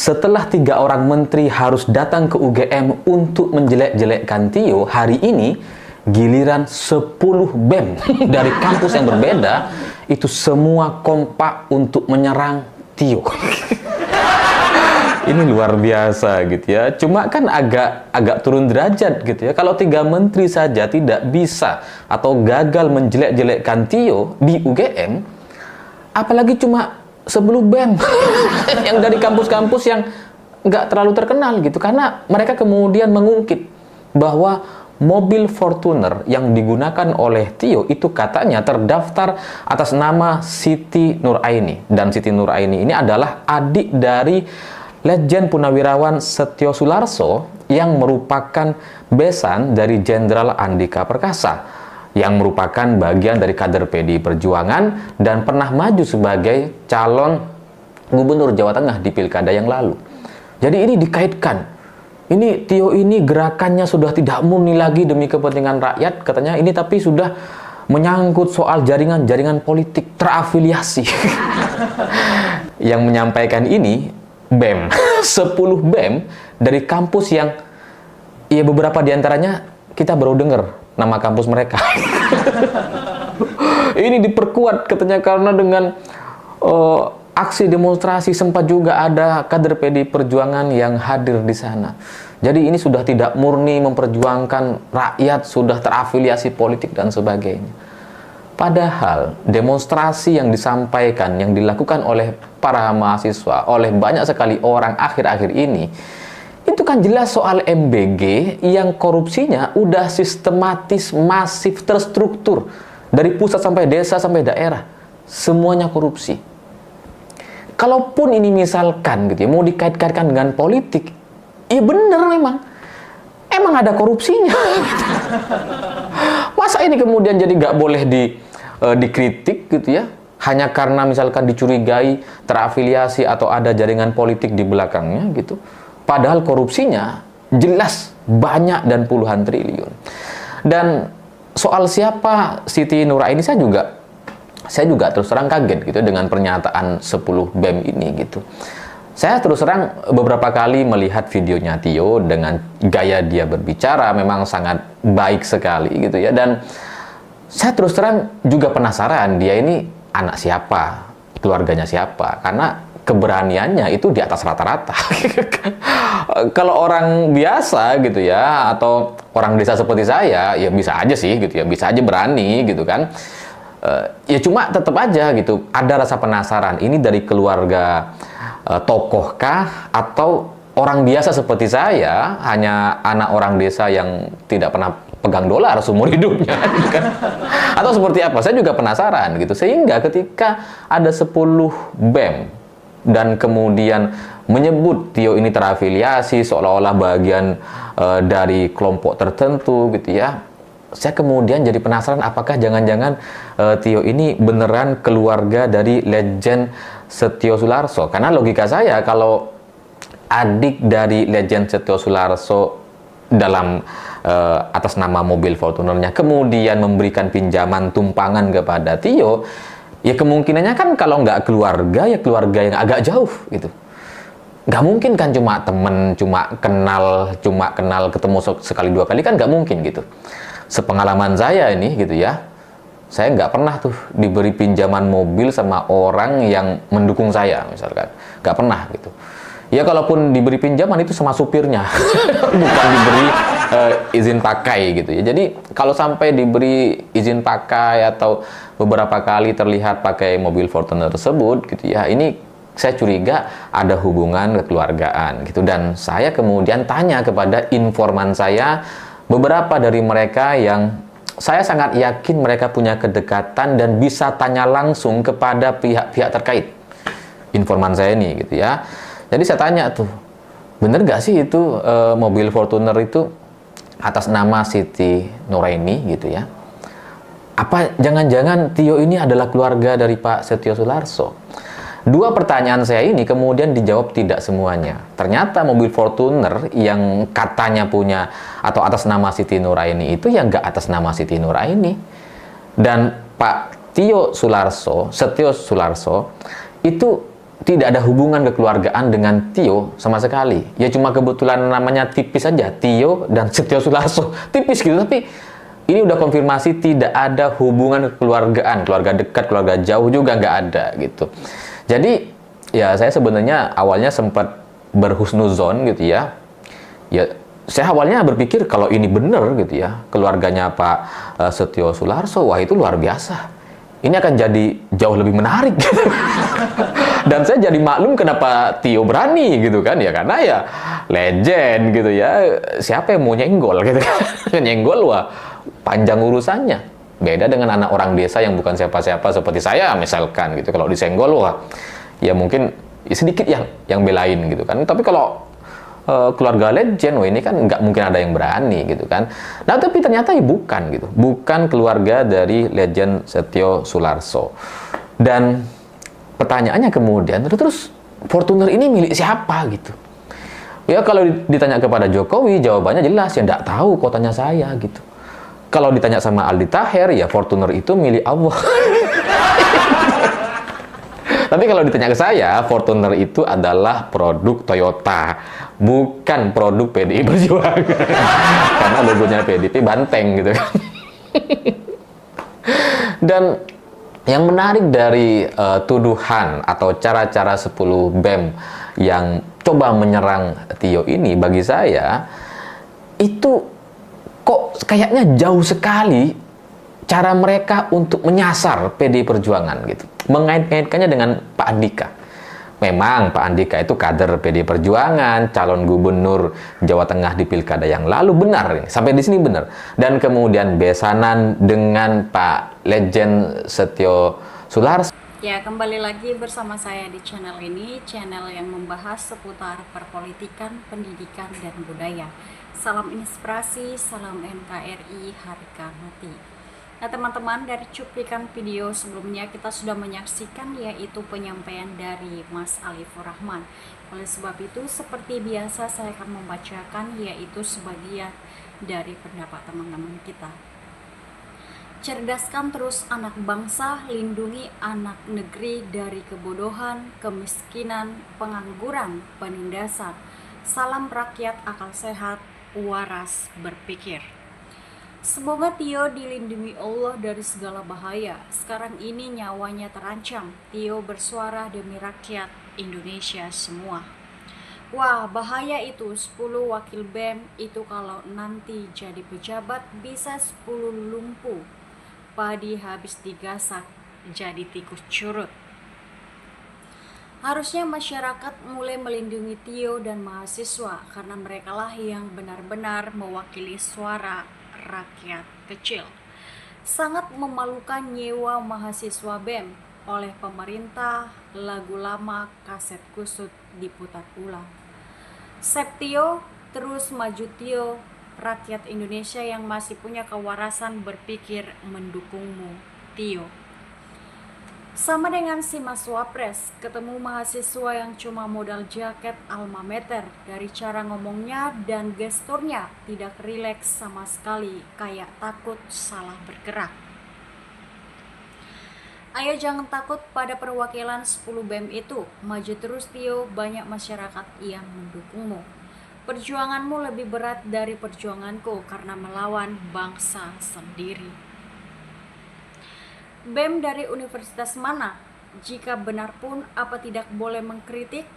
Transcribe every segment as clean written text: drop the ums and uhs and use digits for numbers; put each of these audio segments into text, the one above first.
Setelah 3 orang menteri harus datang ke UGM untuk menjelek-jelekkan Tio, hari ini giliran 10 BEM dari kampus yang berbeda itu semua kompak untuk menyerang Tio. Ini luar biasa gitu ya. Cuma kan agak turun derajat gitu ya. Kalau 3 menteri saja tidak bisa atau gagal menjelek-jelekkan Tio di UGM, apalagi cuma 10 BEM yang dari kampus-kampus yang nggak terlalu terkenal gitu. Karena mereka kemudian mengungkit bahwa mobil Fortuner yang digunakan oleh Tio itu katanya terdaftar atas nama Siti Nuraini. Dan Siti Nuraini ini adalah adik dari Legend Purnawirawan Setio Sularso yang merupakan besan dari Jenderal Andika Perkasa, yang merupakan bagian dari kader PDI Perjuangan dan pernah maju sebagai calon gubernur Jawa Tengah di pilkada yang lalu. Jadi ini dikaitkan. Ini Tio ini gerakannya sudah tidak murni lagi demi kepentingan rakyat katanya ini, tapi sudah menyangkut soal jaringan-jaringan politik terafiliasi. Yang menyampaikan ini BEM, 10 BEM dari kampus yang ya beberapa diantaranya kita baru dengar nama kampus mereka. Ini diperkuat katanya karena dengan aksi demonstrasi sempat juga ada kader PDI Perjuangan yang hadir di sana. Jadi ini sudah tidak murni memperjuangkan rakyat, sudah terafiliasi politik dan sebagainya. Padahal demonstrasi yang disampaikan, yang dilakukan oleh para mahasiswa, oleh banyak sekali orang akhir-akhir ini, itu kan jelas soal MBG yang korupsinya udah sistematis, masif, terstruktur. Dari pusat sampai desa sampai daerah, semuanya korupsi. Kalaupun ini misalkan gitu ya, mau dikait-kaitkan dengan politik, iya bener memang. Emang ada korupsinya. Masa ini kemudian jadi nggak boleh dikritik gitu ya, hanya karena misalkan dicurigai terafiliasi atau ada jaringan politik di belakangnya gitu. Padahal korupsinya jelas banyak dan puluhan triliun. Dan soal siapa Siti Nuraini saya juga terus terang kaget gitu dengan pernyataan 10 BEM ini gitu. Saya terus terang beberapa kali melihat videonya Tio dengan gaya dia berbicara memang sangat baik sekali gitu ya, dan saya terus terang juga penasaran dia ini anak siapa, keluarganya siapa, karena keberaniannya itu di atas rata-rata. Kalau orang biasa gitu ya, atau orang desa seperti saya, ya bisa aja sih gitu ya, bisa aja berani gitu kan. Ya cuma tetap aja gitu, ada rasa penasaran, ini dari keluarga tokohkah atau orang biasa seperti saya, hanya anak orang desa yang tidak pernah pegang dolar seumur hidupnya gitu kan? Atau seperti apa? Saya juga penasaran gitu. Sehingga ketika ada 10 BEM dan kemudian menyebut Tio ini terafiliasi seolah-olah bagian dari kelompok tertentu gitu ya, saya kemudian jadi penasaran apakah jangan-jangan Tio ini beneran keluarga dari Legend Setio Sularso. Karena logika saya kalau adik dari Legend Setio Sularso dalam atas nama mobil Fortunernya kemudian memberikan pinjaman tumpangan kepada Tio, ya kemungkinannya kan kalau nggak keluarga, ya keluarga yang agak jauh gitu. Nggak mungkin kan cuma temen, cuma kenal ketemu sekali dua kali, kan nggak mungkin gitu. Sepengalaman saya ini gitu ya, saya nggak pernah tuh diberi pinjaman mobil sama orang yang mendukung saya misalkan, nggak pernah gitu. Ya kalaupun diberi pinjaman itu sama supirnya, bukan diberi izin pakai gitu ya. Jadi kalau sampai diberi izin pakai atau beberapa kali terlihat pakai mobil Fortuner tersebut gitu ya, ini saya curiga ada hubungan kekeluargaan gitu. Dan saya kemudian tanya kepada informan saya, beberapa dari mereka yang saya sangat yakin mereka punya kedekatan dan bisa tanya langsung kepada pihak-pihak terkait. Informan saya ini gitu ya. Jadi saya tanya tuh, bener gak sih itu mobil Fortuner itu atas nama Siti Nuraini gitu ya? Apa jangan-jangan Tio ini adalah keluarga dari Pak Setio Sularso? Dua pertanyaan saya ini kemudian dijawab tidak semuanya. Ternyata mobil Fortuner yang katanya punya atau atas nama Siti Nuraini itu yang gak atas nama Siti Nuraini. Dan Pak Tio Sularso, Setio Sularso, itu tidak ada hubungan kekeluargaan dengan Tio sama sekali. Ya cuma kebetulan namanya tipis saja, Tio dan Setio Sularso. Tipis gitu, tapi ini udah konfirmasi tidak ada hubungan kekeluargaan, keluarga dekat, keluarga jauh juga nggak ada gitu. Jadi ya saya sebenarnya awalnya sempat berhusnuzon gitu ya. Ya saya awalnya berpikir kalau ini benar gitu ya, keluarganya Pak Setio Sularso, wah itu luar biasa. Ini akan jadi jauh lebih menarik gitu. Dan saya jadi maklum kenapa Tio berani gitu kan, ya karena ya legend gitu ya, siapa yang mau nyenggol gitu kan. Nyenggol wah panjang urusannya, beda dengan anak orang desa yang bukan siapa-siapa seperti saya misalkan gitu. Kalau disenggol wah ya mungkin sedikit yang belain gitu kan, tapi kalau keluarga legend, wah ini kan nggak mungkin ada yang berani gitu kan. Nah tapi ternyata ya bukan gitu, bukan keluarga dari legend Setio Sularso. Dan pertanyaannya kemudian terus Fortuner ini milik siapa gitu? Ya kalau ditanya kepada Jokowi jawabannya jelas ya nggak tahu, kotanya saya gitu. Kalau ditanya sama Aldi Taher ya Fortuner itu milik Allah. Tapi kalau ditanya ke saya, Fortuner itu adalah produk Toyota, bukan produk PDI Perjuangan. Karena logonya PDIP banteng gitu kan. Dan yang menarik dari tuduhan atau cara-cara 10 BEM yang coba menyerang Tio ini, bagi saya itu kok kayaknya jauh sekali cara mereka untuk menyasar PDI Perjuangan gitu, mengait-ngaitkannya dengan Pak Andika. Memang Pak Andika itu kader PDI Perjuangan, calon gubernur Jawa Tengah di pilkada yang lalu, benar ini. Sampai di sini benar. Dan kemudian besanan dengan Pak Legend Setio Sularso. Ya, kembali lagi bersama saya di channel ini, channel yang membahas seputar perpolitikan, pendidikan, dan budaya. Salam inspirasi, salam NKRI, harga mati. Nah teman-teman, dari cuplikan video sebelumnya kita sudah menyaksikan yaitu penyampaian dari Mas Alifur Rahman. Oleh sebab itu seperti biasa saya akan membacakan yaitu sebagian dari pendapat teman-teman kita. Cerdaskan terus anak bangsa, lindungi anak negeri dari kebodohan, kemiskinan, pengangguran, penindasan. Salam rakyat akal sehat, waras berpikir. Semoga Tio dilindungi Allah dari segala bahaya. Sekarang ini nyawanya terancam. Tio bersuara demi rakyat Indonesia semua. Wah, bahaya itu 10 wakil BEM itu kalau nanti jadi pejabat bisa 10 lumpuh. Padi habis digasak jadi tikus curut. Harusnya masyarakat mulai melindungi Tio dan mahasiswa karena merekalah yang benar-benar mewakili suara rakyat kecil. Sangat memalukan nyewa mahasiswa BEM oleh pemerintah, lagu lama kaset kusut diputar ulang. Septio terus maju Tio, rakyat Indonesia yang masih punya kewarasan berpikir mendukungmu Tio. Sama dengan si Mas Wapres, ketemu mahasiswa yang cuma modal jaket alma mater, dari cara ngomongnya dan gesturnya tidak rileks sama sekali, kayak takut salah bergerak. Ayo jangan takut pada perwakilan 10 BEM itu, maju terus Tio, banyak masyarakat yang mendukungmu. Perjuanganmu lebih berat dari perjuanganku karena melawan bangsa sendiri. BEM dari universitas mana? Jika benar pun apa tidak boleh mengkritik?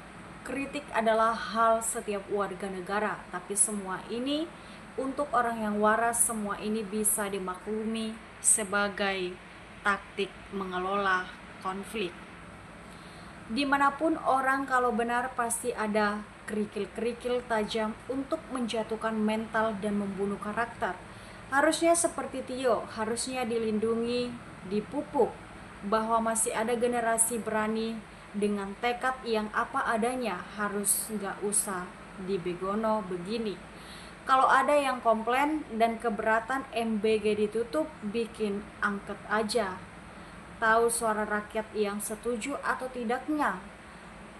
Kritik adalah hal setiap warga negara, tapi semua ini untuk orang yang waras, semua ini bisa dimaklumi sebagai taktik mengelola konflik. Dimanapun orang kalau benar pasti ada kerikil-kerikil tajam untuk menjatuhkan mental dan membunuh karakter. Harusnya seperti Tio, harusnya dilindungi, dipupuk, bahwa masih ada generasi berani dengan tekad yang apa adanya, harus nggak usah dibegono begini. Kalau ada yang komplain dan keberatan MBG ditutup, bikin angket aja. Tahu suara rakyat yang setuju atau tidaknya.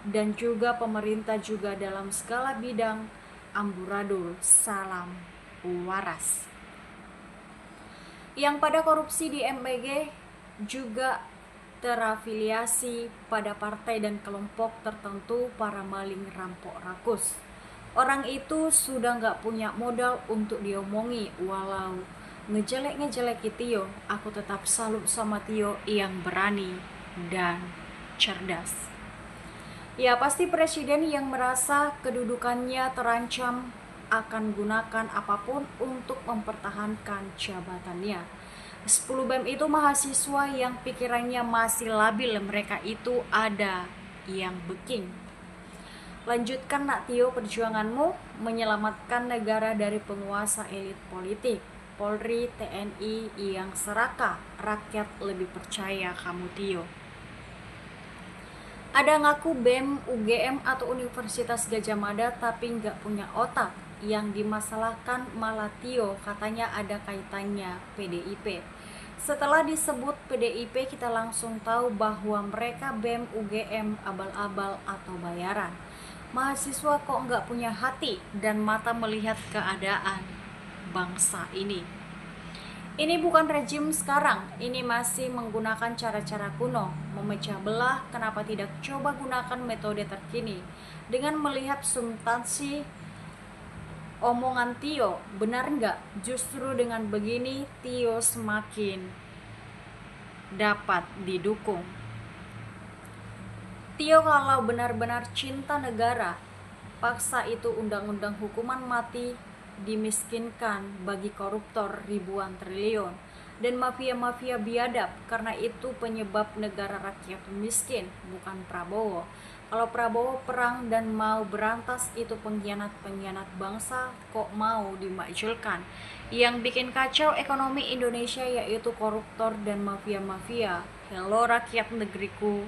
Dan juga pemerintah juga dalam segala bidang amburadul. Salam waras. Yang pada korupsi di MBG juga terafiliasi pada partai dan kelompok tertentu para maling rampok rakus. Orang itu sudah nggak punya modal untuk diomongi. Walau ngejelek-ngejeleki Tio, aku tetap salut sama Tio yang berani dan cerdas. Ya pasti presiden yang merasa kedudukannya terancam akan gunakan apapun untuk mempertahankan jabatannya. 10 BEM itu mahasiswa yang pikirannya masih labil, mereka itu ada yang beking. Lanjutkan nak Tio perjuanganmu menyelamatkan negara dari penguasa elit politik. Polri, TNI yang serakah, rakyat lebih percaya kamu Tio. Ada ngaku BEM, UGM atau Universitas Gadjah Mada tapi nggak punya otak. Yang dimasalahkan malah Tio, katanya ada kaitannya PDIP. Setelah disebut PDIP, kita langsung tahu bahwa mereka BEM, UGM, abal-abal atau bayaran. Mahasiswa kok nggak punya hati dan mata melihat keadaan bangsa ini. Ini bukan rejim sekarang, ini masih menggunakan cara-cara kuno, memecah belah. Kenapa tidak coba gunakan metode terkini dengan melihat substansi omongan Tio, benar nggak? Justru dengan begini Tio semakin dapat didukung. Tio kalau benar-benar cinta negara, paksa itu undang-undang hukuman mati dimiskinkan bagi koruptor ribuan triliun dan mafia-mafia biadab, karena itu penyebab negara rakyat miskin, bukan Prabowo. Kalau Prabowo perang dan mau berantas itu pengkhianat-pengkhianat bangsa kok mau dimakjulkan. Yang bikin kacau ekonomi Indonesia yaitu koruptor dan mafia-mafia. Hello rakyat negeriku,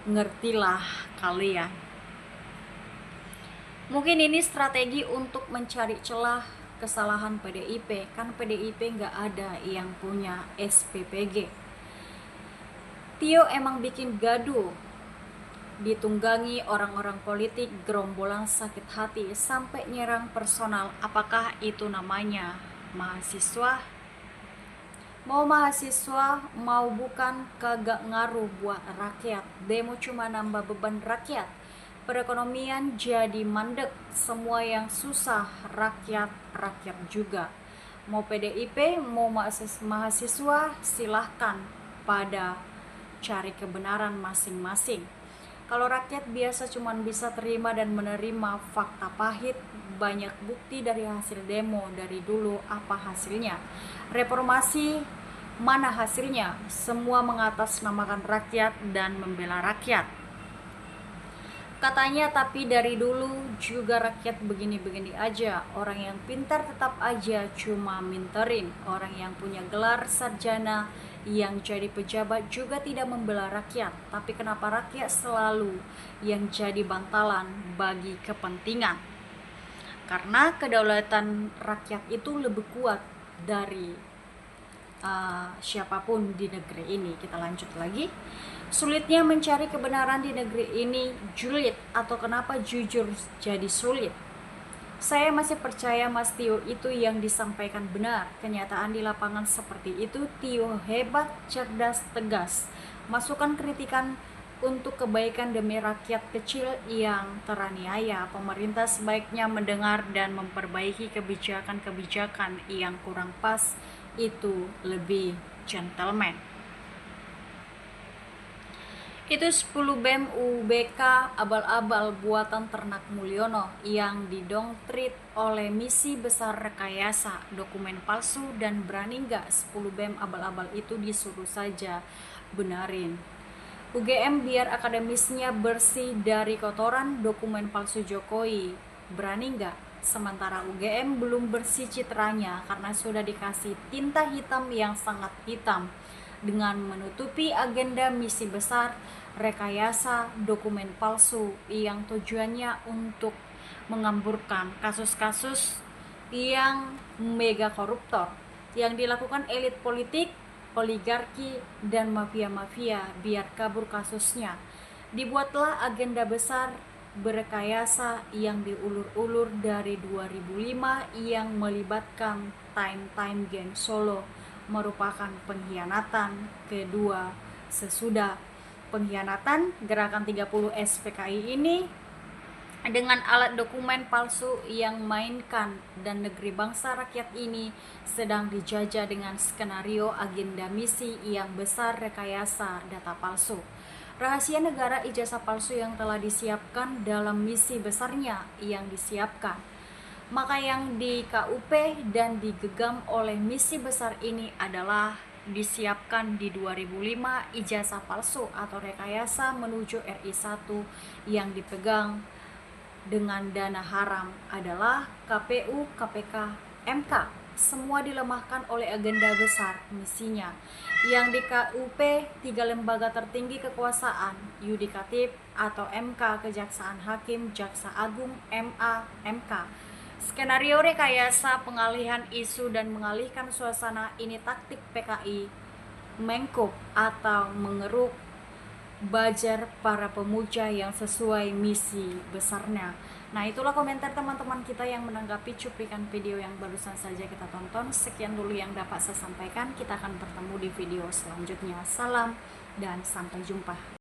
ngertilah kalian. Mungkin ini strategi untuk mencari celah kesalahan PDIP, kan PDIP nggak ada yang punya SPPG. Tio emang bikin gaduh, ditunggangi orang-orang politik gerombolan sakit hati sampai nyerang personal. Apakah itu namanya mahasiswa? Mau mahasiswa mau bukan kagak ngaruh buat rakyat. Demo cuma nambah beban rakyat. Perekonomian jadi mandek, semua yang susah rakyat juga. Mau PDIP, mau mahasiswa, silahkan pada cari kebenaran masing-masing. Kalau rakyat biasa cuma bisa terima dan menerima fakta pahit, banyak bukti dari hasil demo dari dulu. Apa hasilnya? Reformasi mana hasilnya? Semua mengatasnamakan rakyat dan membela rakyat. Katanya tapi dari dulu juga rakyat begini-begini aja. Orang yang pintar tetap aja cuma minterin. Orang yang punya gelar sarjana yang jadi pejabat juga tidak membela rakyat. Tapi kenapa rakyat selalu yang jadi bantalan bagi kepentingan? Karena kedaulatan rakyat itu lebih kuat dari siapapun di negeri ini. Kita lanjut lagi. Sulitnya mencari kebenaran di negeri ini julid, atau kenapa jujur jadi sulit? Saya masih percaya Mas Tio itu yang disampaikan benar. Kenyataan di lapangan seperti itu. Tio hebat, cerdas, tegas. Masukan kritikan untuk kebaikan demi rakyat kecil yang teraniaya. Pemerintah sebaiknya mendengar dan memperbaiki kebijakan-kebijakan yang kurang pas. Itu lebih gentleman. Itu 10 BEM UBK abal-abal buatan Ternak Mulyono yang didoktrin oleh misi besar rekayasa, dokumen palsu, dan berani nggak 10 BEM abal-abal itu disuruh saja benarin. UGM biar akademisnya bersih dari kotoran dokumen palsu Jokowi, berani nggak? Sementara UGM belum bersih citranya karena sudah dikasih tinta hitam yang sangat hitam dengan menutupi agenda misi besar rekayasa dokumen palsu yang tujuannya untuk mengamburkan kasus-kasus yang mega koruptor yang dilakukan elit politik, oligarki, dan mafia-mafia biar kabur kasusnya. Dibuatlah agenda besar berekayasa yang diulur-ulur dari 2005 yang melibatkan Time Geng Solo, merupakan pengkhianatan kedua sesudah pengkhianatan gerakan 30 SPKI ini dengan alat dokumen palsu yang mainkan dan negeri bangsa rakyat ini sedang dijajah dengan skenario agenda misi yang besar rekayasa data palsu. Rahasia negara ijazah palsu yang telah disiapkan dalam misi besarnya yang disiapkan. Maka yang di KUP dan digenggam oleh misi besar ini adalah disiapkan di 2005 ijazah palsu atau rekayasa menuju RI 1 yang dipegang dengan dana haram adalah KPU, KPK, MK. Semua dilemahkan oleh agenda besar misinya. Yang di KUP 3 lembaga tertinggi kekuasaan, yudikatif atau MK, Kejaksaan Hakim, Jaksa Agung, MA, MK. Skenario rekayasa pengalihan isu dan mengalihkan suasana ini taktik PKI mengkup atau mengeruk bajar para pemuja yang sesuai misi besarnya. Nah, itulah komentar teman-teman kita yang menanggapi cuplikan video yang barusan saja kita tonton. Sekian dulu yang dapat saya sampaikan. Kita akan bertemu di video selanjutnya. Salam dan sampai jumpa.